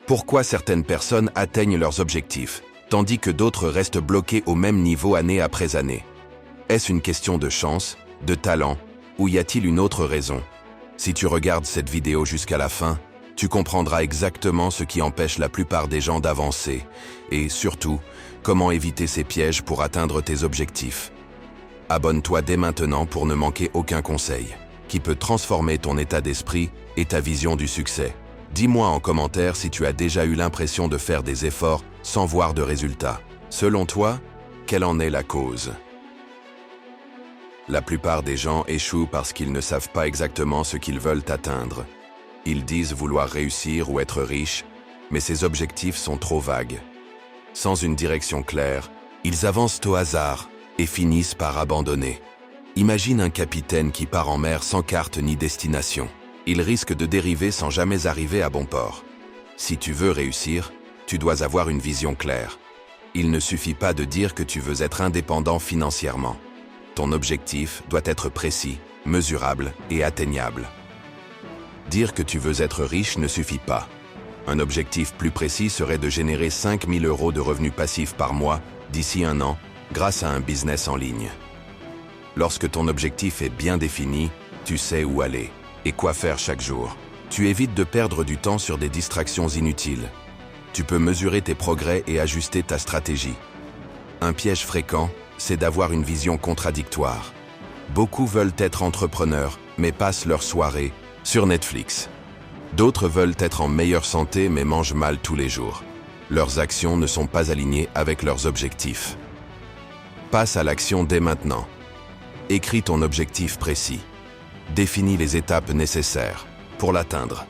Pourquoi certaines personnes atteignent leurs objectifs, tandis que d'autres restent bloqués au même niveau année après année? Est-ce une question de chance, de talent, ou y a-t-il une autre raison? Si tu regardes cette vidéo jusqu'à la fin, tu comprendras exactement ce qui empêche la plupart des gens d'avancer, et surtout, comment éviter ces pièges pour atteindre tes objectifs. Abonne-toi dès maintenant pour ne manquer aucun conseil, qui peut transformer ton état d'esprit et ta vision du succès. Dis-moi en commentaire si tu as déjà eu l'impression de faire des efforts sans voir de résultats. Selon toi, quelle en est la cause? La plupart des gens échouent parce qu'ils ne savent pas exactement ce qu'ils veulent atteindre. Ils disent vouloir réussir ou être riches, mais ces objectifs sont trop vagues. Sans une direction claire, ils avancent au hasard et finissent par abandonner. Imagine un capitaine qui part en mer sans carte ni destination. Il risque de dériver sans jamais arriver à bon port. Si tu veux réussir, tu dois avoir une vision claire. Il ne suffit pas de dire que tu veux être indépendant financièrement. Ton objectif doit être précis, mesurable et atteignable. Dire que tu veux être riche ne suffit pas. Un objectif plus précis serait de générer 5 000 € de revenus passifs par mois d'ici 1 an grâce à un business en ligne. Lorsque ton objectif est bien défini, tu sais où aller et quoi faire chaque jour. Tu évites de perdre du temps sur des distractions inutiles. Tu peux mesurer tes progrès et ajuster ta stratégie. Un piège fréquent, c'est d'avoir une vision contradictoire. Beaucoup veulent être entrepreneurs, mais passent leur soirée sur Netflix. D'autres veulent être en meilleure santé, mais mangent mal tous les jours. Leurs actions ne sont pas alignées avec leurs objectifs. Passe à l'action dès maintenant. Écris ton objectif précis. Définis les étapes nécessaires pour l'atteindre.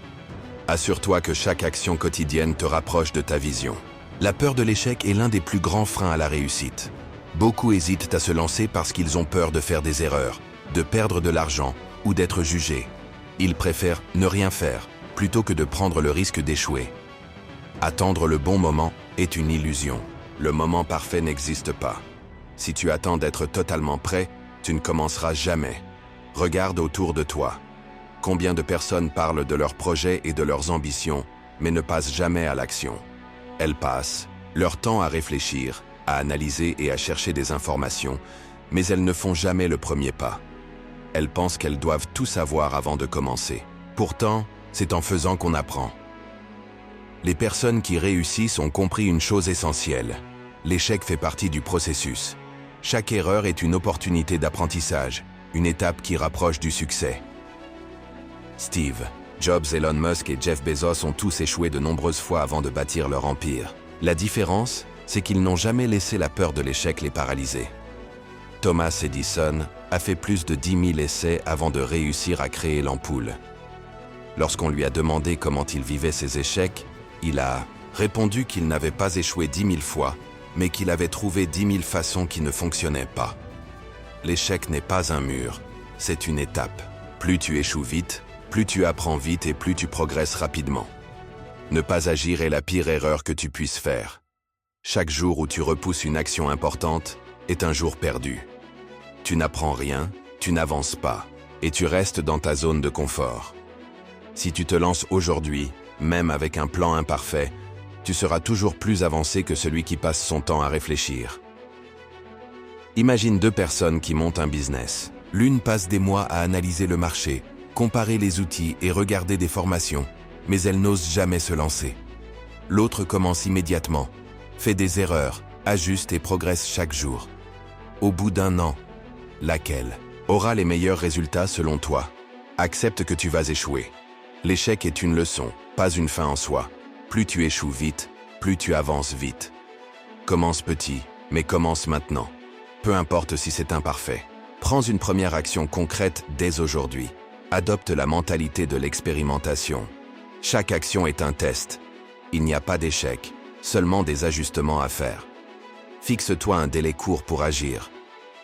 Assure-toi que chaque action quotidienne te rapproche de ta vision. La peur de l'échec est l'un des plus grands freins à la réussite. Beaucoup hésitent à se lancer parce qu'ils ont peur de faire des erreurs, de perdre de l'argent ou d'être jugés. Ils préfèrent ne rien faire plutôt que de prendre le risque d'échouer. Attendre le bon moment est une illusion. Le moment parfait n'existe pas. Si tu attends d'être totalement prêt, tu ne commenceras jamais. Regarde autour de toi. Combien de personnes parlent de leurs projets et de leurs ambitions, mais ne passent jamais à l'action? Elles passent leur temps à réfléchir, à analyser et à chercher des informations, mais elles ne font jamais le premier pas. Elles pensent qu'elles doivent tout savoir avant de commencer. Pourtant, c'est en faisant qu'on apprend. Les personnes qui réussissent ont compris une chose essentielle. L'échec fait partie du processus. Chaque erreur est une opportunité d'apprentissage, une étape qui rapproche du succès. Steve Jobs, Elon Musk et Jeff Bezos ont tous échoué de nombreuses fois avant de bâtir leur empire. La différence, c'est qu'ils n'ont jamais laissé la peur de l'échec les paralyser. Thomas Edison a fait plus de 10 000 essais avant de réussir à créer l'ampoule. Lorsqu'on lui a demandé comment il vivait ses échecs, il a répondu qu'il n'avait pas échoué 10 000 fois, mais qu'il avait trouvé 10 000 façons qui ne fonctionnaient pas. L'échec n'est pas un mur, c'est une étape. Plus tu échoues vite, plus tu apprends vite et plus tu progresses rapidement. Ne pas agir est la pire erreur que tu puisses faire. Chaque jour où tu repousses une action importante est un jour perdu. Tu n'apprends rien, tu n'avances pas, et tu restes dans ta zone de confort. Si tu te lances aujourd'hui, même avec un plan imparfait, tu seras toujours plus avancé que celui qui passe son temps à réfléchir. Imagine 2 personnes qui montent un business. L'une passe des mois à analyser le marché, comparer les outils et regarder des formations, mais elle n'ose jamais se lancer. L'autre commence immédiatement, fait des erreurs, ajuste et progresse chaque jour. Au bout d'1 an, laquelle aura les meilleurs résultats selon toi? Accepte que tu vas échouer. L'échec est une leçon, pas une fin en soi. Plus tu échoues vite, plus tu avances vite. Commence petit, mais commence maintenant. Peu importe si c'est imparfait. Prends une première action concrète dès aujourd'hui. Adopte la mentalité de l'expérimentation. Chaque action est un test. Il n'y a pas d'échec, seulement des ajustements à faire. Fixe-toi un délai court pour agir.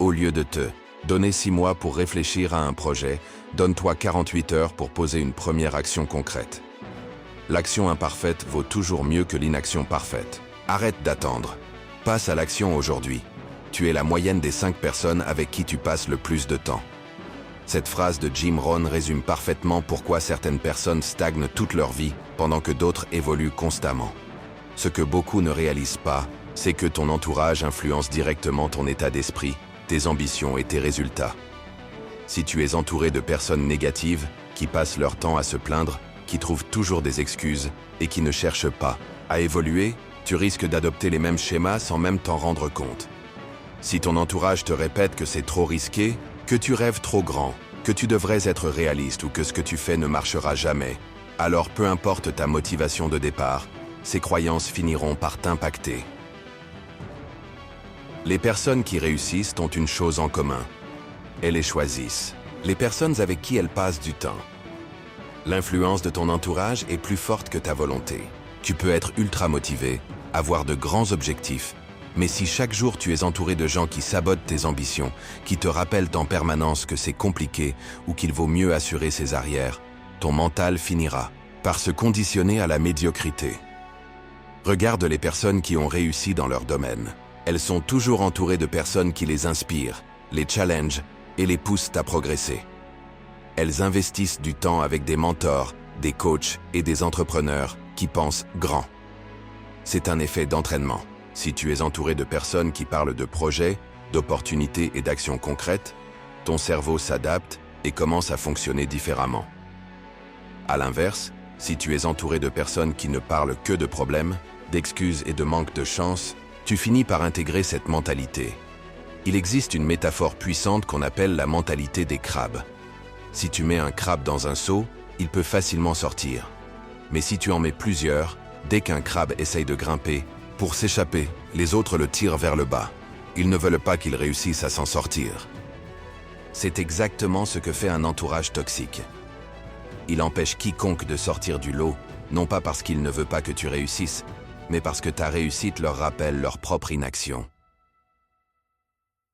Au lieu de te donner 6 mois pour réfléchir à un projet, donne-toi 48 heures pour poser une première action concrète. L'action imparfaite vaut toujours mieux que l'inaction parfaite. Arrête d'attendre. Passe à l'action aujourd'hui. Tu es la moyenne des 5 personnes avec qui tu passes le plus de temps. Cette phrase de Jim Rohn résume parfaitement pourquoi certaines personnes stagnent toute leur vie pendant que d'autres évoluent constamment. Ce que beaucoup ne réalisent pas, c'est que ton entourage influence directement ton état d'esprit, tes ambitions et tes résultats. Si tu es entouré de personnes négatives, qui passent leur temps à se plaindre, qui trouvent toujours des excuses et qui ne cherchent pas à évoluer, tu risques d'adopter les mêmes schémas sans même t'en rendre compte. Si ton entourage te répète que c'est trop risqué, que tu rêves trop grand, que tu devrais être réaliste ou que ce que tu fais ne marchera jamais, alors peu importe ta motivation de départ, ces croyances finiront par t'impacter. Les personnes qui réussissent ont une chose en commun. Elles les choisissent. Les personnes avec qui elles passent du temps. L'influence de ton entourage est plus forte que ta volonté. Tu peux être ultra motivé, avoir de grands objectifs, mais si chaque jour tu es entouré de gens qui sabotent tes ambitions, qui te rappellent en permanence que c'est compliqué ou qu'il vaut mieux assurer ses arrières, ton mental finira par se conditionner à la médiocrité. Regarde les personnes qui ont réussi dans leur domaine. Elles sont toujours entourées de personnes qui les inspirent, les challengent et les poussent à progresser. Elles investissent du temps avec des mentors, des coachs et des entrepreneurs qui pensent grand. C'est un effet d'entraînement. Si tu es entouré de personnes qui parlent de projets, d'opportunités et d'actions concrètes, ton cerveau s'adapte et commence à fonctionner différemment. À l'inverse, si tu es entouré de personnes qui ne parlent que de problèmes, d'excuses et de manque de chance, tu finis par intégrer cette mentalité. Il existe une métaphore puissante qu'on appelle la mentalité des crabes. Si tu mets un crabe dans un seau, il peut facilement sortir. Mais si tu en mets plusieurs, dès qu'un crabe essaye de grimper, pour s'échapper, les autres le tirent vers le bas. Ils ne veulent pas qu'il réussisse à s'en sortir. C'est exactement ce que fait un entourage toxique. Il empêche quiconque de sortir du lot, non pas parce qu'il ne veut pas que tu réussisses, mais parce que ta réussite leur rappelle leur propre inaction.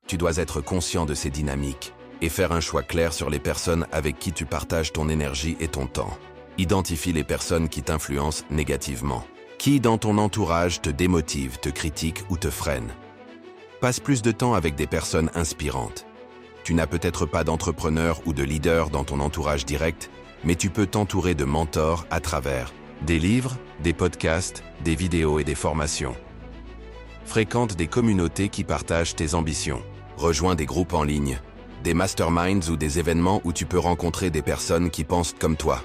Tu dois être conscient de ces dynamiques et faire un choix clair sur les personnes avec qui tu partages ton énergie et ton temps. Identifie les personnes qui t'influencent négativement. Qui dans ton entourage te démotive, te critique ou te freine? Passe plus de temps avec des personnes inspirantes. Tu n'as peut-être pas d'entrepreneur ou de leader dans ton entourage direct, mais tu peux t'entourer de mentors à travers des livres, des podcasts, des vidéos et des formations. Fréquente des communautés qui partagent tes ambitions. Rejoins des groupes en ligne, des masterminds ou des événements où tu peux rencontrer des personnes qui pensent comme toi.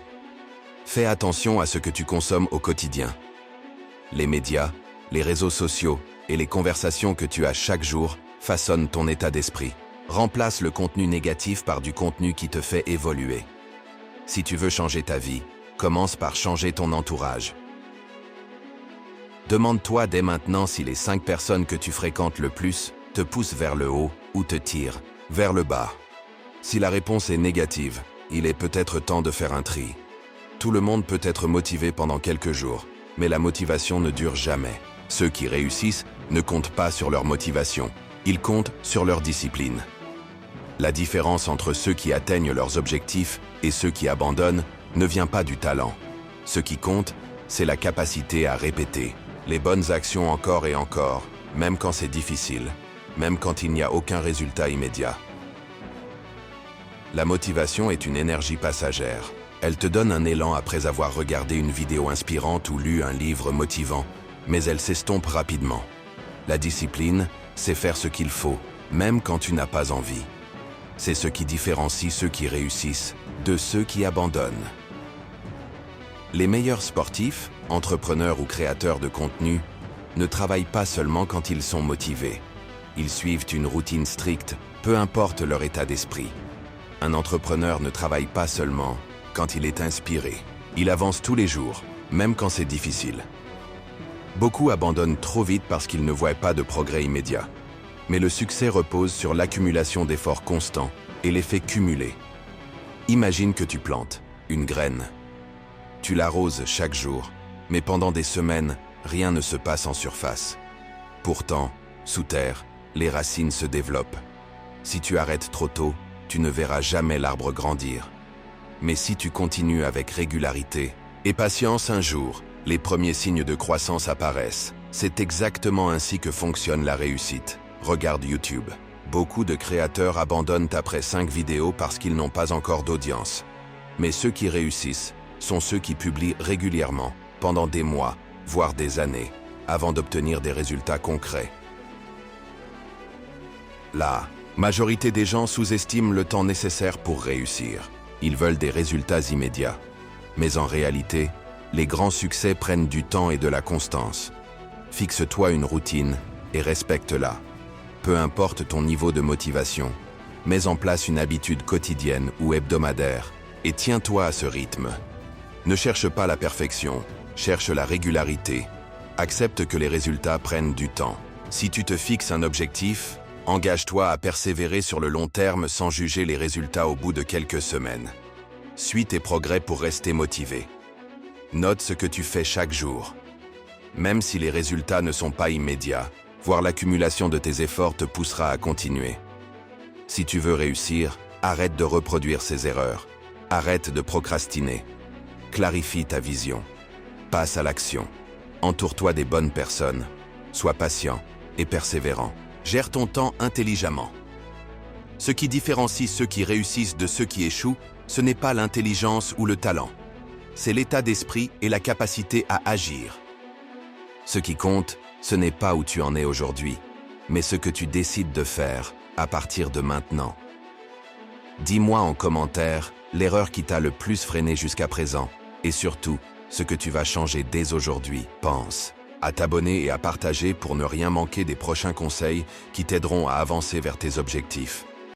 Fais attention à ce que tu consommes au quotidien. Les médias, les réseaux sociaux et les conversations que tu as chaque jour façonnent ton état d'esprit. Remplace le contenu négatif par du contenu qui te fait évoluer. Si tu veux changer ta vie, commence par changer ton entourage. Demande-toi dès maintenant si les 5 personnes que tu fréquentes le plus te poussent vers le haut ou te tirent vers le bas. Si la réponse est négative, il est peut-être temps de faire un tri. Tout le monde peut être motivé pendant quelques jours, mais la motivation ne dure jamais. Ceux qui réussissent ne comptent pas sur leur motivation, ils comptent sur leur discipline. La différence entre ceux qui atteignent leurs objectifs et ceux qui abandonnent ne vient pas du talent. Ce qui compte, c'est la capacité à répéter les bonnes actions encore et encore, même quand c'est difficile, même quand il n'y a aucun résultat immédiat. La motivation est une énergie passagère. Elle te donne un élan après avoir regardé une vidéo inspirante ou lu un livre motivant, mais elle s'estompe rapidement. La discipline, c'est faire ce qu'il faut, même quand tu n'as pas envie. C'est ce qui différencie ceux qui réussissent de ceux qui abandonnent. Les meilleurs sportifs, entrepreneurs ou créateurs de contenu, ne travaillent pas seulement quand ils sont motivés. Ils suivent une routine stricte, peu importe leur état d'esprit. Un entrepreneur ne travaille pas seulement quand il est inspiré. Il avance tous les jours, même quand c'est difficile. Beaucoup abandonnent trop vite parce qu'ils ne voient pas de progrès immédiat. Mais le succès repose sur l'accumulation d'efforts constants et l'effet cumulé. Imagine que tu plantes une graine. Tu l'arroses chaque jour, mais pendant des semaines, rien ne se passe en surface. Pourtant, sous terre, les racines se développent. Si tu arrêtes trop tôt, tu ne verras jamais l'arbre grandir. Mais si tu continues avec régularité et patience, un jour, les premiers signes de croissance apparaissent. C'est exactement ainsi que fonctionne la réussite. Regarde YouTube. Beaucoup de créateurs abandonnent après 5 vidéos parce qu'ils n'ont pas encore d'audience. Mais ceux qui réussissent sont ceux qui publient régulièrement, pendant des mois, voire des années, avant d'obtenir des résultats concrets. La majorité des gens sous-estiment le temps nécessaire pour réussir. Ils veulent des résultats immédiats. Mais en réalité, les grands succès prennent du temps et de la constance. Fixe-toi une routine et respecte-la. Peu importe ton niveau de motivation, mets en place une habitude quotidienne ou hebdomadaire et tiens-toi à ce rythme. Ne cherche pas la perfection, cherche la régularité. Accepte que les résultats prennent du temps. Si tu te fixes un objectif, engage-toi à persévérer sur le long terme sans juger les résultats au bout de quelques semaines. Suis tes progrès pour rester motivé. Note ce que tu fais chaque jour. Même si les résultats ne sont pas immédiats, voir l'accumulation de tes efforts te poussera à continuer. Si tu veux réussir, arrête de reproduire ces erreurs. Arrête de procrastiner. Clarifie ta vision. Passe à l'action. Entoure-toi des bonnes personnes. Sois patient et persévérant. Gère ton temps intelligemment. Ce qui différencie ceux qui réussissent de ceux qui échouent, ce n'est pas l'intelligence ou le talent. C'est l'état d'esprit et la capacité à agir. Ce qui compte, ce n'est pas où tu en es aujourd'hui, mais ce que tu décides de faire à partir de maintenant. Dis-moi en commentaire l'erreur qui t'a le plus freiné jusqu'à présent et surtout, ce que tu vas changer dès aujourd'hui. Pense à t'abonner et à partager pour ne rien manquer des prochains conseils qui t'aideront à avancer vers tes objectifs.